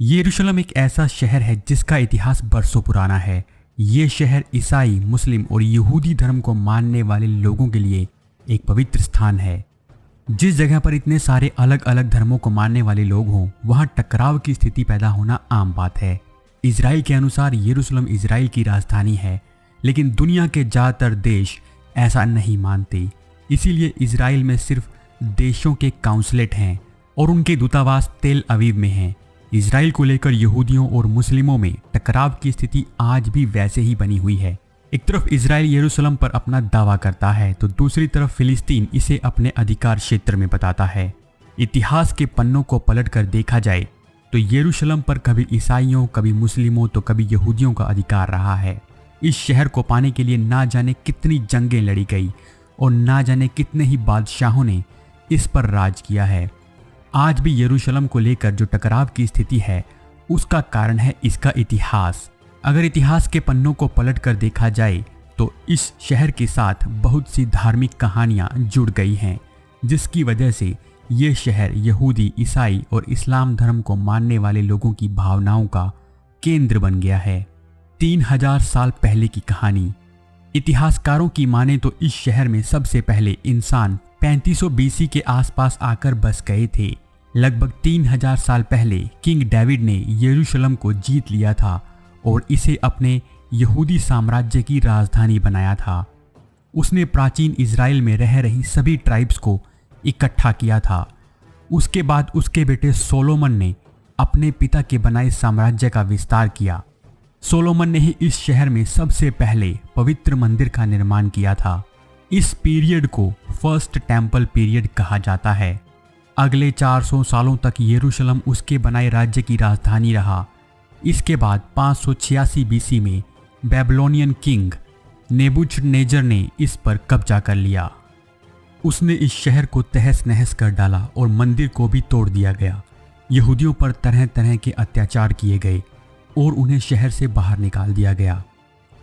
यरूशलेम एक ऐसा शहर है जिसका इतिहास बरसों पुराना है। ये शहर ईसाई, मुस्लिम और यहूदी धर्म को मानने वाले लोगों के लिए एक पवित्र स्थान है। जिस जगह पर इतने सारे अलग अलग धर्मों को मानने वाले लोग हों, वहाँ टकराव की स्थिति पैदा होना आम बात है। इजराइल के अनुसार यरूशलेम इजराइल की राजधानी है, लेकिन दुनिया के ज़्यादातर देश ऐसा नहीं मानते। इसीलिए इजराइल में सिर्फ देशों के काउंसलेट हैं और उनके दूतावास तेल अवीव में हैं। इजराइल को लेकर यहूदियों और मुस्लिमों में टकराव की स्थिति आज भी वैसे ही बनी हुई है। एक तरफ इजराइल यरूशलेम पर अपना दावा करता है तो दूसरी तरफ फिलिस्तीन इसे अपने अधिकार क्षेत्र में बताता है। इतिहास के पन्नों को पलटकर देखा जाए तो यरूशलेम पर कभी ईसाइयों, कभी मुस्लिमों तो कभी यहूदियों का अधिकार रहा है। इस शहर को पाने के लिए ना जाने कितनी जंगें लड़ी गई और ना जाने कितने ही बादशाहों ने इस पर राज किया है। आज भी यरूशलेम को लेकर जो टकराव की स्थिति है, उसका कारण है इसका इतिहास। अगर इतिहास के पन्नों को पलटकर देखा जाए तो इस शहर के साथ बहुत सी धार्मिक कहानियां जुड़ गई हैं, जिसकी वजह से ये शहर यहूदी, ईसाई और इस्लाम धर्म को मानने वाले लोगों की भावनाओं का केंद्र बन गया है। 3000 साल पहले की कहानी। इतिहासकारों की माने तो इस शहर में सबसे पहले इंसान 3500 बीसी के आसपास आकर बस गए थे। लगभग 3000 साल पहले किंग डेविड ने यरूशलेम को जीत लिया था और इसे अपने यहूदी साम्राज्य की राजधानी बनाया था। उसने प्राचीन इजराइल में रह रही सभी ट्राइब्स को इकट्ठा किया था। उसके बाद उसके बेटे सोलोमन ने अपने पिता के बनाए साम्राज्य का विस्तार किया। सोलोमन ने ही इस शहर में सबसे पहले पवित्र मंदिर का निर्माण किया था। इस पीरियड को फर्स्ट टेम्पल पीरियड कहा जाता है। अगले 400 सालों तक यरूशलेम उसके बनाए राज्य की राजधानी रहा। इसके बाद 586 बीसी में बेबीलोनियन किंग नेबूकदनेस्सर ने इस पर कब्जा कर लिया। उसने इस शहर को तहस नहस कर डाला और मंदिर को भी तोड़ दिया गया। यहूदियों पर तरह तरह के अत्याचार किए गए और उन्हें शहर से बाहर निकाल दिया गया।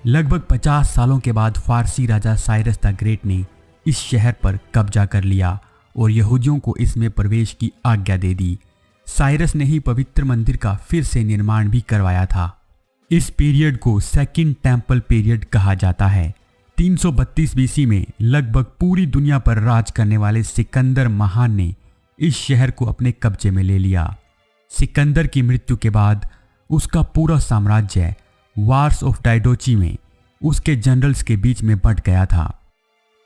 लगभग 50 सालों के बाद फारसी राजा साइरस द ग्रेट ने इस शहर पर कब्जा कर लिया और यहूदियों को इसमें प्रवेश की आज्ञा दे दी। साइरस ने ही पवित्र मंदिर का फिर से निर्माण भी करवाया था। इस पीरियड को सेकंड टेम्पल पीरियड कहा जाता है। 332 बीसी में लगभग पूरी दुनिया पर राज करने वाले सिकंदर महान ने इस शहर को अपने कब्जे में ले लिया। सिकंदर की मृत्यु के बाद उसका पूरा साम्राज्य वार्स ऑफ डायडोची में उसके जनरल्स के बीच में बंट गया था।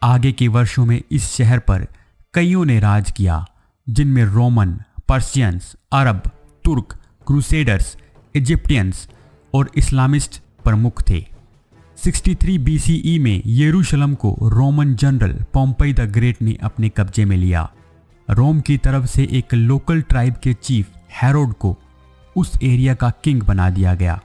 आगे के वर्षों में इस शहर पर कईयों ने राज किया, जिनमें रोमन, पर्शियंस, अरब, तुर्क, क्रूसेडर्स, इजिप्टियंस और इस्लामिस्ट प्रमुख थे। 63 बीसीई में यरूशलेम को Roman general Pompey the great ने अपने कब्जे में लिया। रोम की तरफ से एक लोकल ट्राइब के चीफ हेरोड को उस एरिया का किंग बना दिया गया।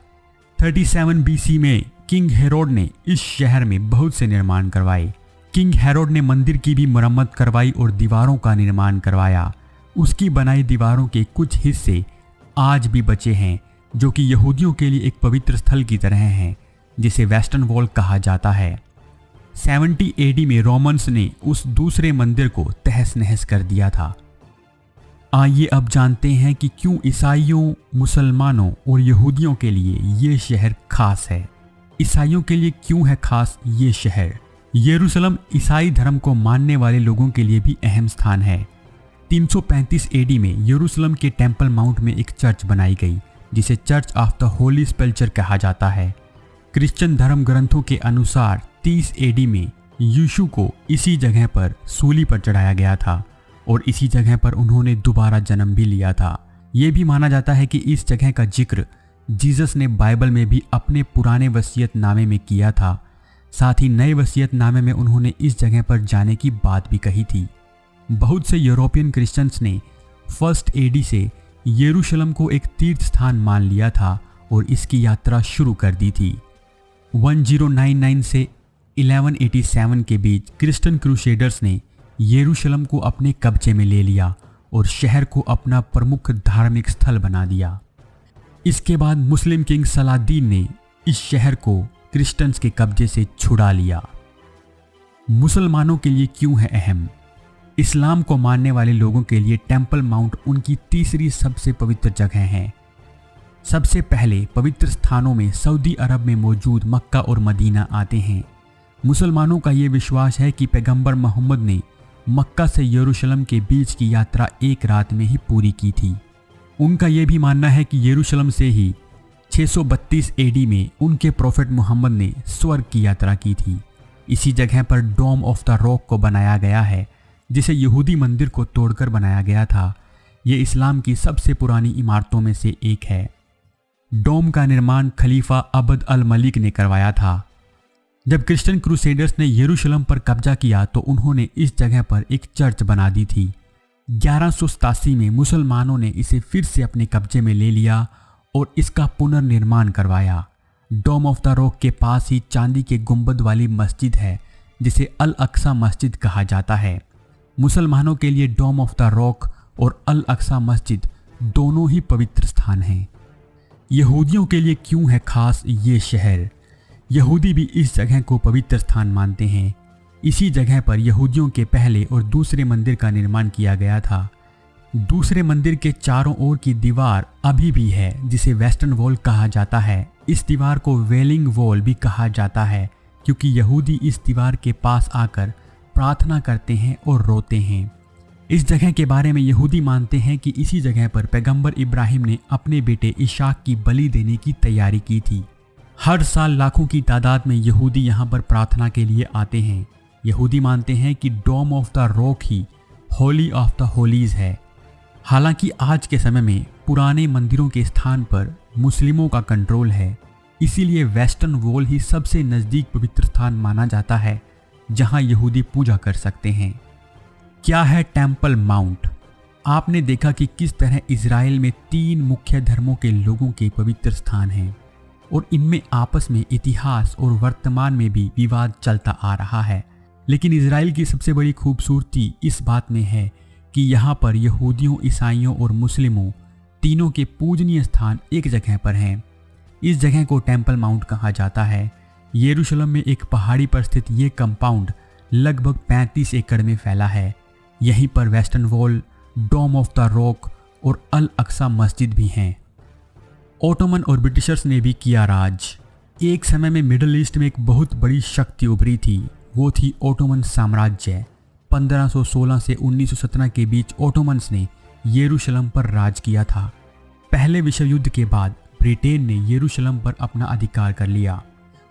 37 बीसी में किंग हेरोड ने इस शहर में बहुत से निर्माण करवाए। किंग हेरोड ने मंदिर की भी मरम्मत करवाई और दीवारों का निर्माण करवाया। उसकी बनाई दीवारों के कुछ हिस्से आज भी बचे हैं, जो कि यहूदियों के लिए एक पवित्र स्थल की तरह हैं, जिसे वेस्टर्न वॉल कहा जाता है। 70 एडी में रोमन्स ने उस दूसरे मंदिर को तहस नहस कर दिया था। आइए अब जानते हैं कि क्यों ईसाइयों, मुसलमानों और यहूदियों के लिए ये शहर खास है। ईसाइयों के लिए क्यों है खास ये शहर? यरूशलेम ईसाई धर्म को मानने वाले लोगों के लिए भी अहम स्थान है। 335 एडी में यरूशलेम के टेम्पल माउंट में एक चर्च बनाई गई, जिसे चर्च ऑफ द होली सेपल्चर कहा जाता है। क्रिश्चियन धर्म ग्रंथों के अनुसार 30 एडी में यीशु को इसी जगह पर सूली पर चढ़ाया गया था और इसी जगह पर उन्होंने दोबारा जन्म भी लिया था। ये भी माना जाता है कि इस जगह का जिक्र जीसस ने बाइबल में भी अपने पुराने वसीयतनामे में किया था। साथ ही नए वसीयतनामे में उन्होंने इस जगह पर जाने की बात भी कही थी। बहुत से यूरोपियन क्रिश्चियंस ने फर्स्ट एडी से यरूशलेम को एक तीर्थ स्थान मान लिया था और इसकी यात्रा शुरू कर दी थी। 1099 से 1187 के बीच क्रिश्चियन क्रूसेडर्स ने यरूशलेम को अपने कब्जे में ले लिया और शहर को अपना प्रमुख धार्मिक स्थल बना दिया। इसके बाद मुस्लिम किंग सलादीन ने इस शहर को क्रिश्चियंस के कब्जे से छुड़ा लिया। मुसलमानों के लिए क्यों है अहम? इस्लाम को मानने वाले लोगों के लिए टेम्पल माउंट उनकी तीसरी सबसे पवित्र जगह है। सबसे पहले पवित्र स्थानों में सऊदी अरब में मौजूद मक्का और मदीना आते हैं। मुसलमानों का ये विश्वास है कि पैगंबर मोहम्मद ने मक्का से यरूशलेम के बीच की यात्रा एक रात में ही पूरी की थी। उनका यह भी मानना है कि यरूशलेम से ही 632 एडी में उनके प्रोफेट मोहम्मद ने स्वर्ग की यात्रा की थी। इसी जगह पर डोम ऑफ द रॉक को बनाया गया है, जिसे यहूदी मंदिर को तोड़कर बनाया गया था। ये इस्लाम की सबसे पुरानी इमारतों में से एक है। डोम का निर्माण खलीफा अब्द अल मलिक ने करवाया था। जब क्रिश्चियन क्रूसेडर्स ने यरूशलेम पर कब्जा किया तो उन्होंने इस जगह पर एक चर्च बना दी थी। 1187 में मुसलमानों ने इसे फिर से अपने कब्जे में ले लिया और इसका पुनर्निर्माण करवाया। डोम ऑफ द रॉक के पास ही चांदी के गुंबद वाली मस्जिद है, जिसे अल अक्सा मस्जिद कहा जाता है। मुसलमानों के लिए डोम ऑफ द रॉक और अल अक्सा मस्जिद दोनों ही पवित्र स्थान हैं। यहूदियों के लिए क्यों है खास ये शहर? यहूदी भी इस जगह को पवित्र स्थान मानते हैं। इसी जगह पर यहूदियों के पहले और दूसरे मंदिर का निर्माण किया गया था। दूसरे मंदिर के चारों ओर की दीवार अभी भी है, जिसे वेस्टर्न वॉल कहा जाता है। इस दीवार को वेलिंग वॉल भी कहा जाता है, क्योंकि यहूदी इस दीवार के पास आकर प्रार्थना करते हैं और रोते हैं। इस जगह के बारे में यहूदी मानते हैं कि इसी जगह पर पैगंबर इब्राहिम ने अपने बेटे इशाक की बलि देने की तैयारी की थी। हर साल लाखों की तादाद में यहूदी यहाँ पर प्रार्थना के लिए आते हैं। यहूदी मानते हैं कि डोम ऑफ द रॉक ही होली ऑफ द होलीज है। हालांकि आज के समय में पुराने मंदिरों के स्थान पर मुस्लिमों का कंट्रोल है, इसीलिए वेस्टर्न वॉल ही सबसे नज़दीक पवित्र स्थान माना जाता है जहां यहूदी पूजा कर सकते हैं। क्या है टेम्पल माउंट? आपने देखा कि किस तरह इजराइल में 3 मुख्य धर्मों के लोगों के पवित्र स्थान हैं और इनमें आपस में इतिहास और वर्तमान में भी विवाद चलता आ रहा है। लेकिन इजराइल की सबसे बड़ी खूबसूरती इस बात में है कि यहाँ पर यहूदियों, ईसाइयों और मुस्लिमों तीनों के पूजनीय स्थान एक जगह पर हैं। इस जगह को टेम्पल माउंट कहा जाता है। यरूशलेम में एक पहाड़ी पर स्थित ये कंपाउंड लगभग 35 एकड़ में फैला है। यहीं पर Western Wall, Dome of the Rock और अल अक्सा मस्जिद भी हैं। ओटोमन और ब्रिटिशर्स ने भी किया राज। एक समय में मिडल ईस्ट में एक बहुत बड़ी शक्ति उभरी थी, वो थी ओटोमन साम्राज्य। 1516 से 1917 के बीच ओटोमन्स ने यरूशलेम पर राज किया था। पहले विश्व युद्ध के बाद ब्रिटेन ने यरूशलेम पर अपना अधिकार कर लिया।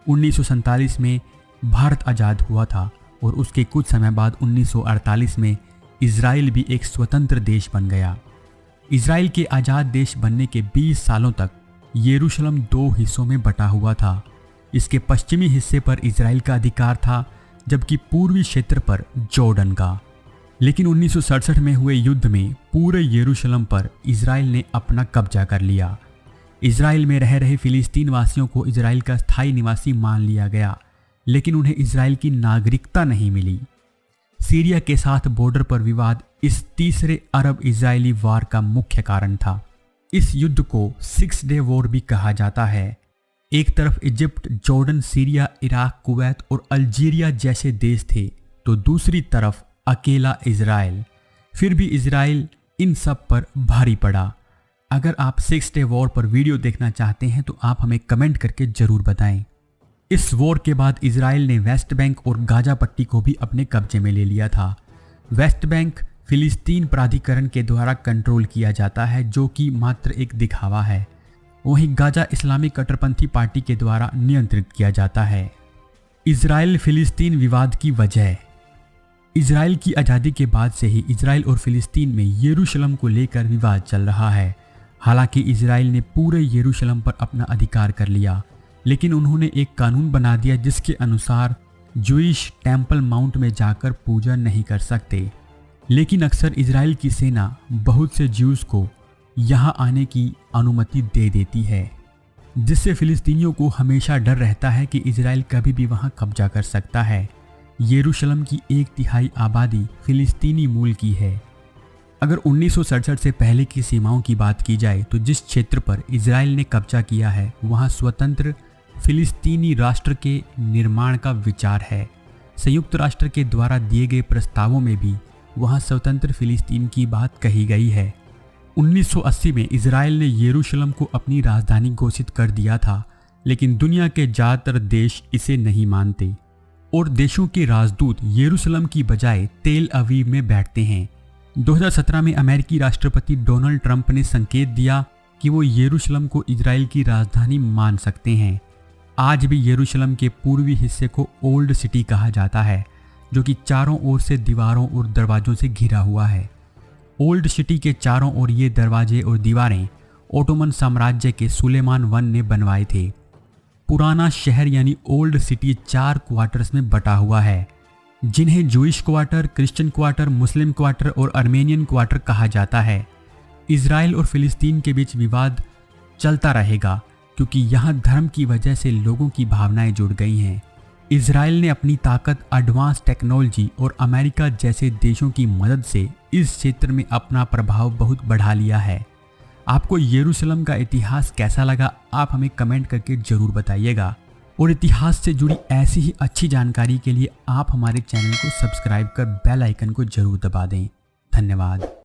1947 में भारत आज़ाद हुआ था और उसके कुछ समय बाद 1948 में इजराइल भी एक स्वतंत्र देश बन गया। इजराइल के आज़ाद देश बनने के 20 सालों तक यरूशलेम 2 हिस्सों में बटा हुआ था। इसके पश्चिमी हिस्से पर इजराइल का अधिकार था, जबकि पूर्वी क्षेत्र पर जॉर्डन का। लेकिन 1967 में हुए युद्ध में पूरे यरूशलेम पर इजराइल ने अपना कब्जा कर लिया। इजराइल में रह रहे फिलिस्तीन वासियों को इजराइल का स्थायी निवासी मान लिया गया, लेकिन उन्हें इजराइल की नागरिकता नहीं मिली। सीरिया के साथ बॉर्डर पर विवाद इस तीसरे अरब इजरायली वार का मुख्य कारण था। इस युद्ध को 6 डे वॉर भी कहा जाता है। एक तरफ Egypt, Jordan, Syria, Iraq, Kuwait और अल्जीरिया जैसे देश थे, तो दूसरी तरफ अकेला इजराइल। फिर भी इजराइल इन सब पर भारी पड़ा। अगर आप 6 डे वॉर पर वीडियो देखना चाहते हैं तो आप हमें कमेंट करके जरूर बताएं। इस वॉर के बाद इजराइल ने वेस्ट बैंक और गाजा पट्टी को भी अपने कब्जे में ले लिया था। वेस्ट बैंक फिलिस्तीन प्राधिकरण के द्वारा कंट्रोल किया जाता है, जो कि मात्र एक दिखावा है। वहीं गाजा इस्लामिक कट्टरपंथी पार्टी के द्वारा नियंत्रित किया जाता है। इजराइल फिलिस्तीन विवाद की वजह। इजराइल की आज़ादी के बाद से ही इजराइल और फिलिस्तीन में यरूशलेम को लेकर विवाद चल रहा है। हालांकि इजराइल ने पूरे यरूशलेम पर अपना अधिकार कर लिया, लेकिन उन्होंने एक कानून बना दिया जिसके अनुसार जूइश टेम्पल माउंट में जाकर पूजा नहीं कर सकते। लेकिन अक्सर इजराइल की सेना बहुत से ज्यूज को यहाँ आने की अनुमति दे देती है, जिससे फिलिस्तीनियों को हमेशा डर रहता है कि इजराइल कभी भी वहाँ कब्जा कर सकता है। यरूशलेम की 1/3 आबादी फिलिस्तीनी मूल की है। अगर 1967 से पहले की सीमाओं की बात की जाए तो जिस क्षेत्र पर इजराइल ने कब्जा किया है वहाँ स्वतंत्र फिलिस्तीनी राष्ट्र के निर्माण का विचार है। संयुक्त राष्ट्र के द्वारा दिए गए प्रस्तावों में भी वहाँ स्वतंत्र फिलिस्तीन की बात कही गई है। 1980 में इजराइल ने यरूशलेम को अपनी राजधानी घोषित कर दिया था, लेकिन दुनिया के ज़्यादातर देश इसे नहीं मानते और देशों के राजदूत यरूशलेम की बजाय तेल अवीव में बैठते हैं। 2017 में अमेरिकी राष्ट्रपति डोनाल्ड ट्रंप ने संकेत दिया कि वो यरूशलेम को इजराइल की राजधानी मान सकते हैं। आज भी यरूशलेम के पूर्वी हिस्से को ओल्ड सिटी कहा जाता है, जो कि चारों ओर से दीवारों और दरवाजों से घिरा हुआ है। ओल्ड सिटी के चारों ओर ये दरवाजे और दीवारें ओटोमन साम्राज्य के सुलेमान वन ने बनवाए थे। पुराना शहर यानी ओल्ड सिटी 4 क्वार्टर्स में बटा हुआ है, जिन्हें जूइश क्वार्टर, क्रिश्चियन क्वार्टर, मुस्लिम क्वार्टर और अर्मेनियन क्वार्टर कहा जाता है। इजराइल और फिलिस्तीन के बीच विवाद चलता रहेगा क्योंकि यहाँ धर्म की वजह से लोगों की भावनाएं जुड़ गई हैं। इजराइल ने अपनी ताकत, एडवांस टेक्नोलॉजी और अमेरिका जैसे देशों की मदद से इस क्षेत्र में अपना प्रभाव बहुत बढ़ा लिया है। आपको यरूशलेम का इतिहास कैसा लगा, आप हमें कमेंट करके ज़रूर बताइएगा। और इतिहास से जुड़ी ऐसी ही अच्छी जानकारी के लिए आप हमारे चैनल को सब्सक्राइब कर बेल आइकन को जरूर दबा दें। धन्यवाद।